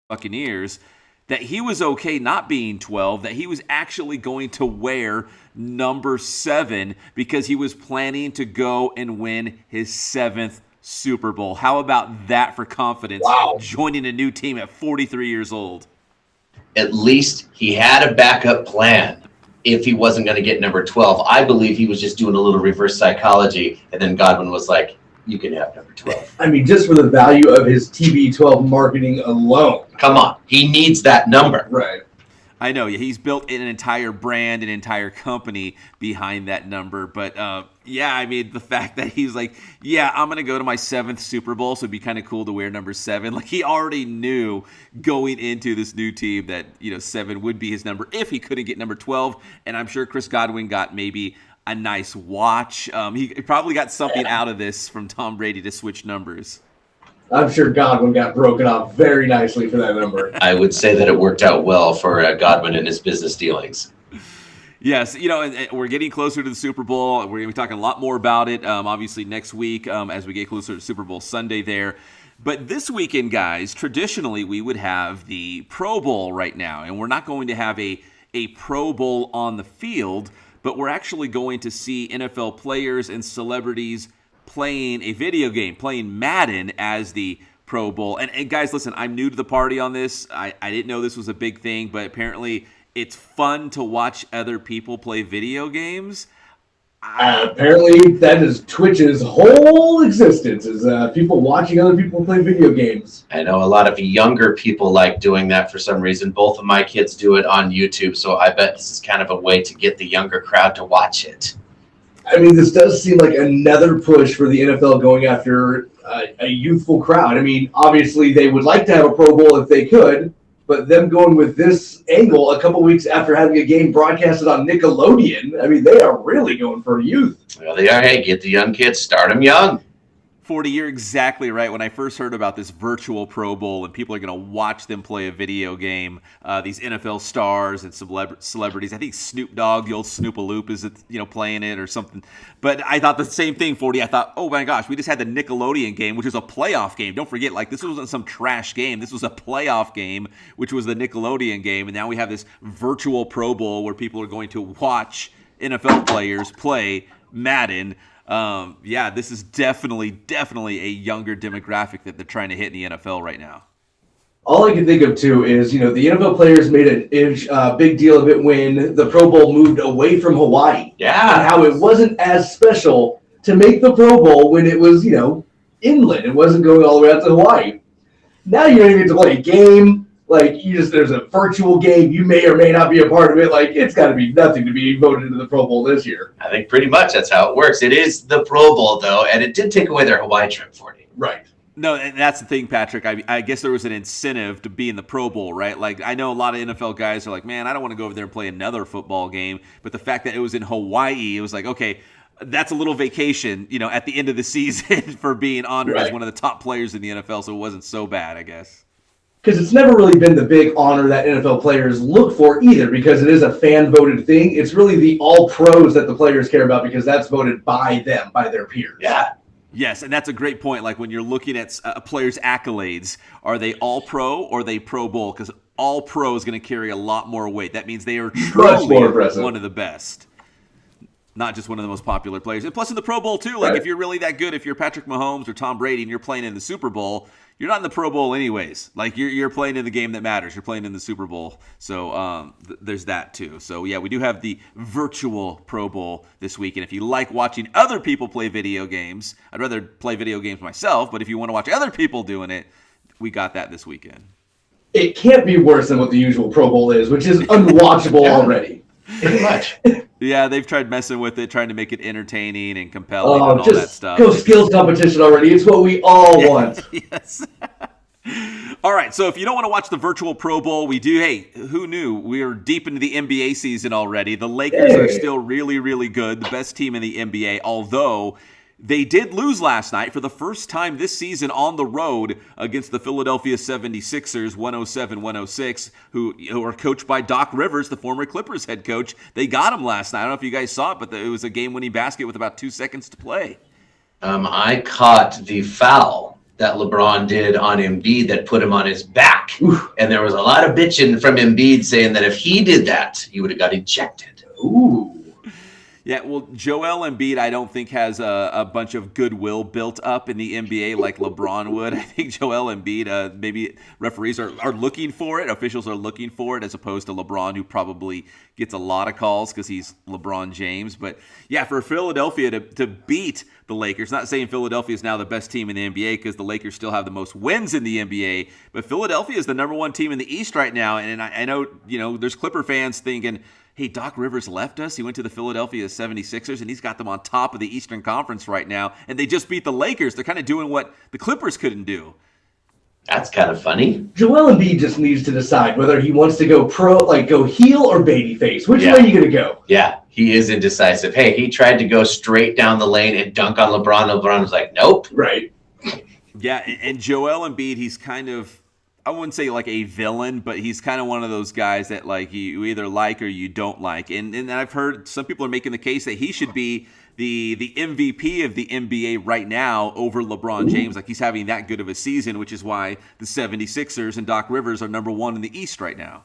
Buccaneers, that he was okay not being 12, that he was actually going to wear number 7 because he was planning to go and win his 7th Super Bowl. How about that for confidence, Wow. joining a new team at 43 years old? At least he had a backup plan if he wasn't going to get number 12. I believe he was just doing a little reverse psychology, and then Godwin was like, you can have number 12. I mean, just for the value of his TB12 marketing alone. Come on. He needs that number. Right. I know, yeah, he's built an entire brand, an entire company behind that number. But, yeah, I mean, the fact that he's like, yeah, I'm going to go to my 7th Super Bowl, so it'd be kind of cool to wear number 7. Like, he already knew going into this new team that, 7 would be his number if he couldn't get number 12. And I'm sure Chris Godwin got maybe a nice watch. He probably got something out of this from Tom Brady to switch numbers. I'm sure Godwin got broken off very nicely for that number. I would say that it worked out well for Godwin and his business dealings. Yes, and we're getting closer to the Super Bowl. We're going to be talking a lot more about it, obviously, next week as we get closer to Super Bowl Sunday there. But this weekend, guys, traditionally we would have the Pro Bowl right now. And we're not going to have a Pro Bowl on the field, but we're actually going to see NFL players and celebrities playing a video game, playing Madden as the Pro Bowl. And guys, listen, I'm new to the party on this. I didn't know this was a big thing, but apparently it's fun to watch other people play video games. Apparently, that is Twitch's whole existence, is people watching other people play video games. I know a lot of younger people like doing that for some reason. Both of my kids do it on YouTube, so I bet this is kind of a way to get the younger crowd to watch it. I mean, this does seem like another push for the NFL going after a youthful crowd. I mean, obviously they would like to have a Pro Bowl if they could, but them going with this angle a couple weeks after having a game broadcasted on Nickelodeon, I mean, they are really going for youth. Well, they are. Hey, get the young kids, start them young. 40, you're exactly right. When I first heard about this virtual Pro Bowl and people are going to watch them play a video game, these NFL stars and celebrities, I think Snoop Dogg, the old Snoop-a-Loop, is playing it or something. But I thought the same thing, 40. I thought, oh my gosh, we just had the Nickelodeon game, which was a playoff game. Don't forget, this wasn't some trash game. This was a playoff game, which was the Nickelodeon game. And now we have this virtual Pro Bowl where people are going to watch NFL players play Madden. Yeah, this is definitely a younger demographic that they're trying to hit in the NFL right now. All I can think of, too, is, the NFL players made a big deal of it when the Pro Bowl moved away from Hawaii. Yeah. And how it wasn't as special to make the Pro Bowl when it was, inland. It wasn't going all the way out to Hawaii. Now you don't even get to play a game. There's a virtual game. You may or may not be a part of it. It's got to be nothing to be voted into the Pro Bowl this year. I think pretty much that's how it works. It is the Pro Bowl, though, and it did take away their Hawaii trip for you. Right. No, and that's the thing, Patrick. I guess there was an incentive to be in the Pro Bowl, right? I know a lot of NFL guys are like, man, I don't want to go over there and play another football game. But the fact that it was in Hawaii, it was like, okay, that's a little vacation, at the end of the season for being honored as one of the top players in the NFL. So it wasn't so bad, I guess. Because it's never really been the big honor that NFL players look for either, because it is a fan-voted thing. It's really the all-pros that the players care about because that's voted by them, by their peers. Yeah. Yes, and that's a great point. When you're looking at a player's accolades, are they all-pro or are they Pro Bowl? Because all-pro is going to carry a lot more weight. That means they are truly one of the best. Not just one of the most popular players. And plus in the Pro Bowl, too, if you're really that good, if you're Patrick Mahomes or Tom Brady and you're playing in the Super Bowl, you're not in the Pro Bowl anyways. You're playing in the game that matters. You're playing in the Super Bowl. So there's that, too. So, yeah, we do have the virtual Pro Bowl this week. And if you like watching other people play video games, I'd rather play video games myself. But if you want to watch other people doing it, we got that this weekend. It can't be worse than what the usual Pro Bowl is, which is unwatchable already. Pretty much. Yeah, they've tried messing with it, trying to make it entertaining and compelling and all that stuff. Go skills competition already. It's what we all want. Yes. All right, so if you don't want to watch the virtual Pro Bowl, we do. Hey, who knew? We are deep into the NBA season already. The Lakers are still really, really good, the best team in the NBA, although they did lose last night for the first time this season on the road against the Philadelphia 76ers, 107-106, who are coached by Doc Rivers, the former Clippers head coach. They got him last night. I don't know if you guys saw it, but it was a game-winning basket with about 2 seconds to play. I caught the foul that LeBron did on Embiid that put him on his back. Ooh. And there was a lot of bitching from Embiid saying that if he did that, he would have got ejected. Ooh. Yeah, well, Joel Embiid, I don't think has a bunch of goodwill built up in the NBA like LeBron would. I think Joel Embiid, maybe referees are looking for it, officials are looking for it, as opposed to LeBron, who probably gets a lot of calls because he's LeBron James. But yeah, for Philadelphia to beat the Lakers, not saying Philadelphia is now the best team in the NBA because the Lakers still have the most wins in the NBA, but Philadelphia is the number one team in the East right now. And I know, there's Clipper fans thinking, hey, Doc Rivers left us. He went to the Philadelphia 76ers, and he's got them on top of the Eastern Conference right now. And they just beat the Lakers. They're kind of doing what the Clippers couldn't do. That's kind of funny. Joel Embiid just needs to decide whether he wants to go go heel or babyface. Which way are you going to go? Yeah, he is indecisive. Hey, he tried to go straight down the lane and dunk on LeBron. LeBron was like, nope. Right. Yeah, and Joel Embiid, he's kind of, I wouldn't say like a villain, but he's kind of one of those guys that like you either like or you don't like. And I've heard some people are making the case that he should be the MVP of the NBA right now over LeBron James. Like he's having that good of a season, which is why the 76ers and Doc Rivers are number one in the East right now.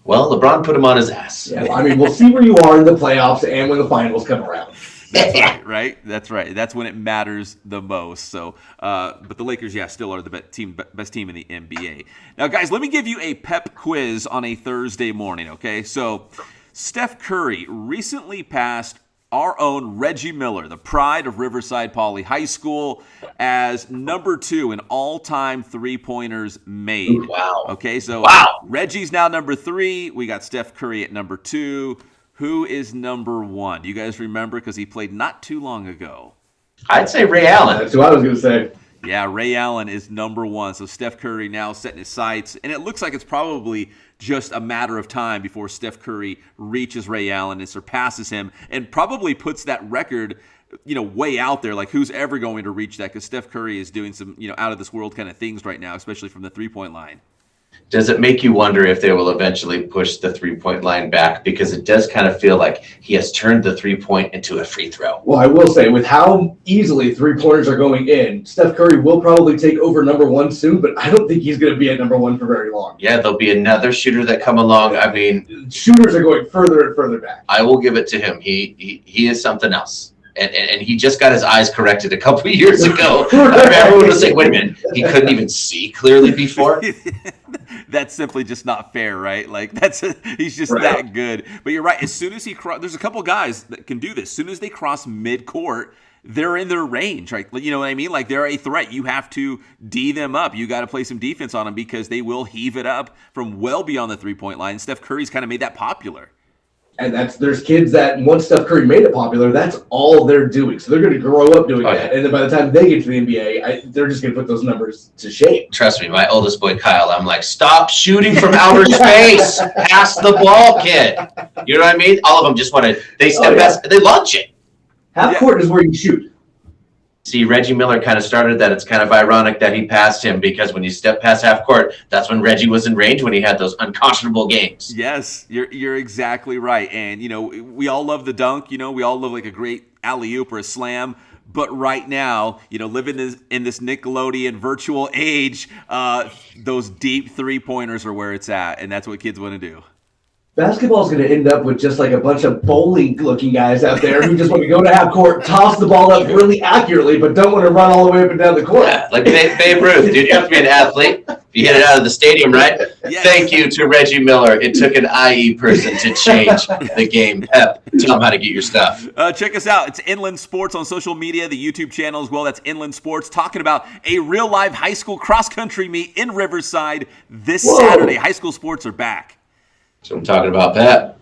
Well, LeBron put him on his ass. Yeah, I mean, we'll see where you are in the playoffs and when the finals come around. That's right. That's right. That's when it matters the most. So, but the Lakers, still are the best team in the NBA. Now, guys, let me give you a pep quiz on a Thursday morning, okay? So, Steph Curry recently passed our own Reggie Miller, the pride of Riverside Poly High School, as number 2 in all-time three-pointers made. Wow. Okay, so wow. Reggie's now number 3. We got Steph Curry at number 2. Who is number 1? Do you guys remember? Because he played not too long ago. I'd say Ray Allen. That's who I was going to say. Yeah, Ray Allen is number 1. So Steph Curry now setting his sights. And it looks like it's probably just a matter of time before Steph Curry reaches Ray Allen and surpasses him and probably puts that record, way out there. Like who's ever going to reach that? Because Steph Curry is doing some, out of this world kind of things right now, especially from the 3-point line. Does it make you wonder if they will eventually push the 3-point line back? Because it does kind of feel like he has turned the 3-point into a free throw. Well, I will say, with how easily 3-pointers are going in, Steph Curry will probably take over number 1 soon, but I don't think he's going to be at number 1 for very long. Yeah, there'll be another shooter that come along. I mean, shooters are going further and further back. I will give it to him. He is something else. And he just got his eyes corrected a couple of years ago. Everyone was like, wait a minute, he couldn't even see clearly before? That's simply just not fair, right? Like he's just that good. But you're right. As soon as he there's a couple guys that can do this. As soon as they cross midcourt, they're in their range, right? You know what I mean? Like they're a threat. You have to D them up. You got to play some defense on them because they will heave it up from well beyond the 3-point line. Steph Curry's kind of made that popular. And there's kids that once Steph Curry made it popular, that's all they're doing. So they're going to grow up doing that. And then by the time they get to the NBA, they're just going to put those numbers to shame. Trust me, my oldest boy, Kyle, I'm like, stop shooting from outer space. Pass the ball, kid. You know what I mean? All of them just want to, they step past, they launch it. Half court is where you shoot. See, Reggie Miller kind of started that. It's kind of ironic that he passed him because when you step past half court, that's when Reggie was in range when he had those unconscionable games. Yes, you're exactly right. And, we all love the dunk. We all love like a great alley-oop or a slam. But right now, living in this Nickelodeon virtual age, those deep 3-pointers are where it's at. And that's what kids want to do. Basketball is going to end up with just like a bunch of bowling-looking guys out there who just want to go to half court, toss the ball up really accurately, but don't want to run all the way up and down the court. Yeah, like Babe Ruth, dude. You have to be an athlete. You hit it out of the stadium, right? Yes. Thank you to Reggie Miller. It took an IE person to change the game. Pep, tell them how to get your stuff. Check us out. It's Inland Sports on social media, the YouTube channel as well. That's Inland Sports, talking about a real-live high school cross-country meet in Riverside this Saturday. High school sports are back. So I'm talking about that.